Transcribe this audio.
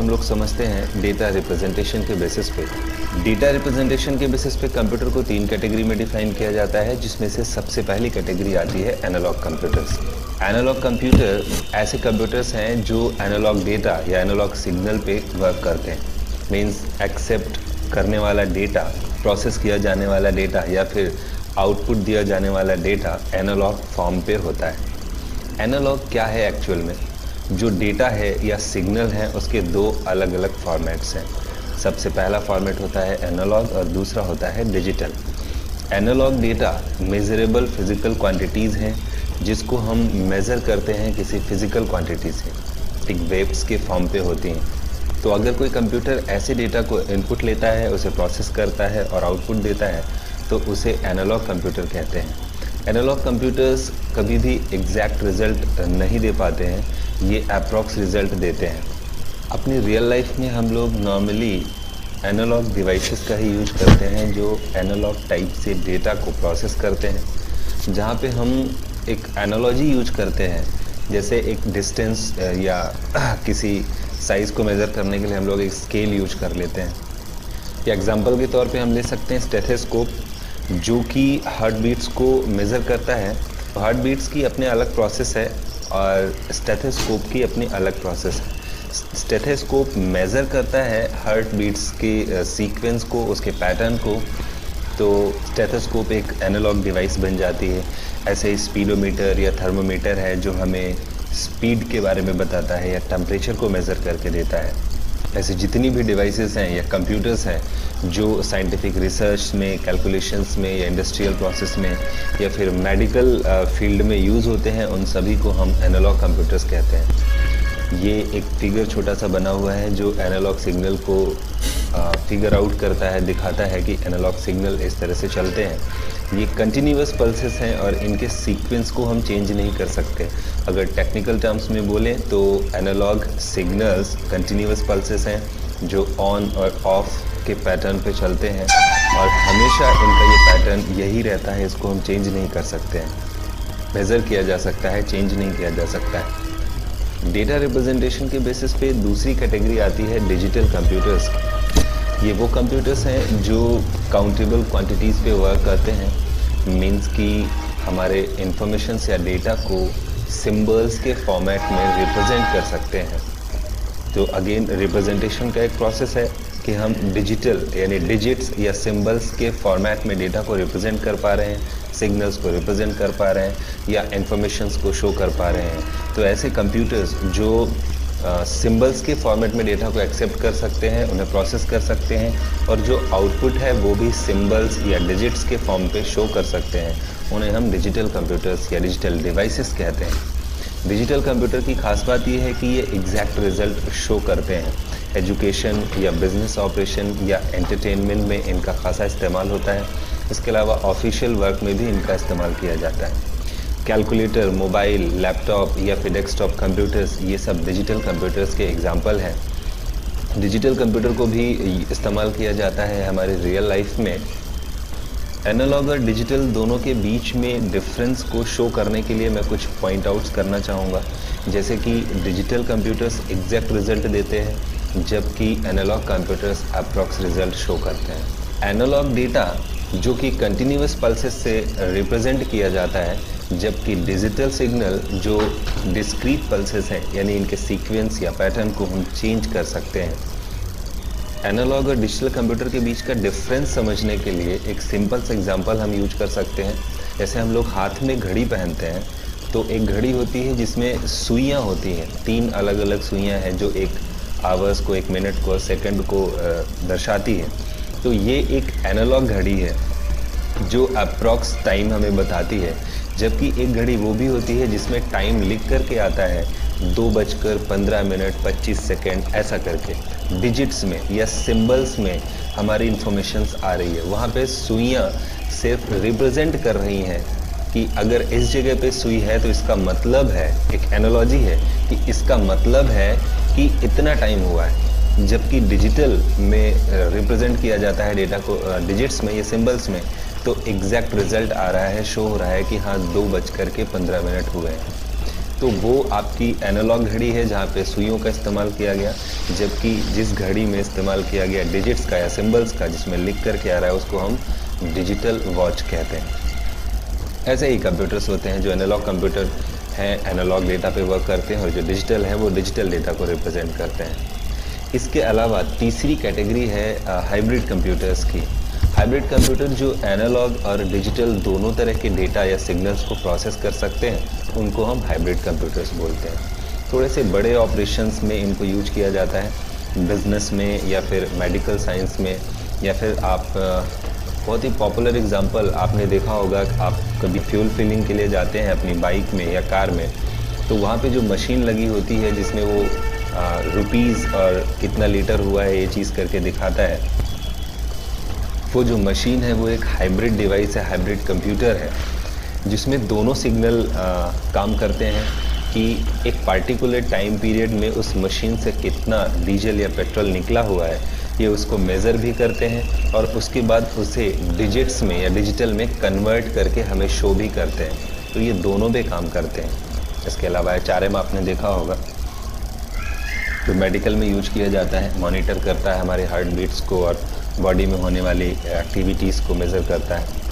हम लोग समझते हैं डेटा रिप्रेजेंटेशन के बेसिस पे। डेटा रिप्रेजेंटेशन के बेसिस पे कंप्यूटर को 3 कैटेगरी में डिफाइन किया जाता है, जिसमें से सबसे पहली कैटेगरी आती है एनालॉग कंप्यूटर्स। एनालॉग कंप्यूटर ऐसे कंप्यूटर्स हैं जो एनालॉग डेटा या एनालॉग सिग्नल पे वर्क करते हैं। मीन्स एक्सेप्ट करने वाला डेटा, प्रोसेस किया जाने वाला डेटा या फिर आउटपुट दिया जाने वाला डेटा एनालॉग फॉर्म पे होता है। एनालॉग क्या है एक्चुअल में? जो डेटा है या सिग्नल है उसके 2 अलग अलग फॉर्मेट्स हैं। सबसे पहला फॉर्मेट होता है एनालॉग और दूसरा होता है digital. Analogue data measurable physical quantities हैं जिसको हम मेज़र करते हैं किसी फिजिकल क्वांटिटी से, एक वेव्स के फॉर्म पे होती हैं। तो अगर कोई कंप्यूटर ऐसे डेटा को इनपुट लेता है, उसे प्रोसेस करता है और आउटपुट देता है तो उसे एनालॉग कंप्यूटर कहते हैं। एनालॉग कंप्यूटर्स कभी भी एग्जैक्ट रिज़ल्ट नहीं दे पाते हैं, ये अप्रॉक्स रिज़ल्ट देते हैं। अपनी रियल लाइफ में हम लोग नॉर्मली एनालॉग डिवाइसेस का ही यूज करते हैं जो एनालॉग टाइप से डेटा को प्रोसेस करते हैं। जहाँ पे हम एक एनालॉजी यूज करते हैं, जैसे एक डिस्टेंस या किसी साइज़ को मेज़र करने के लिए हम लोग एक स्केल यूज कर लेते हैं। या एग्जांपल के तौर पे हम ले सकते हैं स्टेथोस्कोप, जो कि हार्ट बीट्स को मेज़र करता है। हार्ट बीट्स की अपने अलग प्रोसेस है और स्टेथोस्कोप की अपनी अलग प्रोसेस है। स्टेथोस्कोप मेज़र करता है हार्ट बीट्स के सीक्वेंस को, उसके पैटर्न को, तो स्टेथोस्कोप एक एनालॉग डिवाइस बन जाती है। ऐसे ही स्पीडोमीटर या थर्मोमीटर है जो हमें स्पीड के बारे में बताता है या टेम्परेचर को मेज़र करके देता है। ऐसे जितनी भी डिवाइसेस हैं या कंप्यूटर्स हैं जो साइंटिफिक रिसर्च में, कैलकुलेशंस में या इंडस्ट्रियल प्रोसेस में या फिर मेडिकल फील्ड में यूज़ होते हैं, उन सभी को हम एनालॉग कंप्यूटर्स कहते हैं। ये एक फिगर छोटा सा बना हुआ है जो एनालॉग सिग्नल को फिगर आउट करता है, दिखाता है कि एनालॉग सिग्नल इस तरह से चलते हैं। ये कंटिन्यूअस पल्सेस हैं और इनके सीक्वेंस को हम चेंज नहीं कर सकते। अगर टेक्निकल टर्म्स में बोलें तो एनालॉग सिग्नल्स कंटिन्यूअस पल्सेस हैं जो ऑन और ऑफ के पैटर्न पे चलते हैं और हमेशा इनका ये पैटर्न यही रहता है, इसको हम चेंज नहीं कर सकते हैं। मेज़र किया जा सकता है, चेंज नहीं किया जा सकता है। डेटा रिप्रेजेंटेशन के बेसिस पे दूसरी कैटेगरी आती है डिजिटल कंप्यूटर्स। ये वो कंप्यूटर्स हैं जो काउंटेबल क्वांटिटीज़ पे वर्क करते हैं। मीन्स कि हमारे इंफॉर्मेशंस या डेटा को सिंबल्स के फॉर्मेट में रिप्रेजेंट कर सकते हैं। तो अगेन रिप्रेजेंटेशन का एक प्रोसेस है कि हम डिजिटल यानी डिजिट्स या सिंबल्स के फॉर्मेट में डेटा को रिप्रेजेंट कर पा रहे हैं, सिग्नल्स को रिप्रेजेंट कर पा रहे हैं या इंफॉर्मेशंस को शो कर पा रहे हैं। तो ऐसे कंप्यूटर्स जो सिंबल्स के फॉर्मेट में डेटा को एक्सेप्ट कर सकते हैं, उन्हें प्रोसेस कर सकते हैं और जो आउटपुट है वो भी सिंबल्स या डिजिट्स के फॉर्म पे शो कर सकते हैं, उन्हें हम डिजिटल कंप्यूटर्स या डिजिटल डिवाइसेस कहते हैं। डिजिटल कंप्यूटर की खास बात यह है कि ये एग्जैक्ट रिजल्ट शो करते हैं। एजुकेशन या बिजनेस ऑपरेशन या एंटरटेनमेंट में इनका खासा इस्तेमाल होता है। इसके अलावा ऑफिशियल वर्क में भी इनका इस्तेमाल किया जाता है। कैलकुलेटर, मोबाइल, लैपटॉप या फिर डेस्कटॉप कंप्यूटर्स, ये सब डिजिटल कंप्यूटर्स के एग्जांपल हैं। डिजिटल कंप्यूटर को भी इस्तेमाल किया जाता है हमारे रियल लाइफ में। एनालॉग और डिजिटल दोनों के बीच में डिफरेंस को शो करने के लिए मैं कुछ पॉइंट आउट्स करना चाहूँगा। जैसे कि डिजिटल कंप्यूटर्स एग्जैक्ट रिजल्ट देते हैं जबकि analogue computers approx result show करते हैं। एनालॉग डेटा जो कि कंटिन्यूअस पल्सेस से रिप्रेजेंट किया जाता है, जबकि डिजिटल सिग्नल जो डिस्क्रीट पल्सेस हैं यानी इनके सीक्वेंस या पैटर्न को हम चेंज कर सकते हैं। एनालॉग और डिजिटल कंप्यूटर के बीच का डिफरेंस समझने के लिए एक सिंपल सा एग्जांपल हम यूज कर सकते हैं। जैसे हम लोग हाथ में घड़ी पहनते हैं तो एक घड़ी होती है जिसमें सुइयां होती हैं, 3 अलग अलग सुइयां हैं जो एक आवर्स को, 1 मिनट को, सेकंड को दर्शाती है। तो ये एक एनालॉग घड़ी है जो अप्रॉक्स टाइम हमें बताती है, जबकि एक घड़ी वो भी होती है जिसमें टाइम लिख करके आता है 2:15 25 सेकेंड ऐसा करके। डिजिट्स में या सिंबल्स में हमारी इंफॉर्मेशंस आ रही है, वहाँ पे सुइयाँ सिर्फ रिप्रेजेंट कर रही हैं कि अगर इस जगह पे सुई है तो इसका मतलब है, एक एनालॉजी है कि इसका मतलब है कि इतना टाइम हुआ है। जबकि डिजिटल में रिप्रेजेंट किया जाता है डेटा को डिजिट्स में या सिंबल्स में, तो एग्जैक्ट रिजल्ट आ रहा है, शो हो रहा है कि हाँ 2:15 हुए हैं। तो वो आपकी एनालॉग घड़ी है जहाँ पे सुइयों का इस्तेमाल किया गया, जबकि जिस घड़ी में इस्तेमाल किया गया डिजिट्स का या सिंबल्स का, जिसमें लिख करके आ रहा है, उसको हम डिजिटल वॉच कहते हैं। ऐसे ही कंप्यूटर्स होते हैं जो एनालॉग कंप्यूटर हैं, एनालॉग डेटा पे वर्क करते हैं, और जो डिजिटल है वो डिजिटल डेटा को रिप्रेजेंट करते हैं। इसके अलावा तीसरी कैटेगरी है हाइब्रिड कंप्यूटर्स की। हाइब्रिड कंप्यूटर जो एनालॉग और डिजिटल दोनों तरह के डेटा या सिग्नल्स को प्रोसेस कर सकते हैं, उनको हम हाइब्रिड कंप्यूटर्स बोलते हैं। थोड़े से बड़े ऑपरेशंस में इनको यूज किया जाता है, बिजनेस में या फिर मेडिकल साइंस में, या फिर आप बहुत ही पॉपुलर एग्जांपल आपने देखा होगा, आप कभी फ्यूल फिलिंग के लिए जाते हैं अपनी बाइक में या कार में, तो वहाँ पे जो मशीन लगी होती है जिसमें वो रुपीज़ और कितना लीटर हुआ है ये चीज़ करके दिखाता है, वो जो मशीन है वो एक हाइब्रिड डिवाइस है, हाइब्रिड कंप्यूटर है, जिसमें दोनों सिग्नल काम करते हैं कि एक पार्टिकुलर टाइम पीरियड में उस मशीन से कितना डीजल या पेट्रोल निकला हुआ है, ये उसको मेज़र भी करते हैं, और उसके बाद उसे डिजिट्स में या डिजिटल में कन्वर्ट करके हमें शो भी करते हैं। तो ये दोनों भी काम करते हैं। इसके अलावा HRM आपने देखा होगा, जो मेडिकल में यूज किया जाता है, मॉनिटर करता है हमारे हार्ट बीट्स को और बॉडी में होने वाली एक्टिविटीज़ को मेज़र करता है।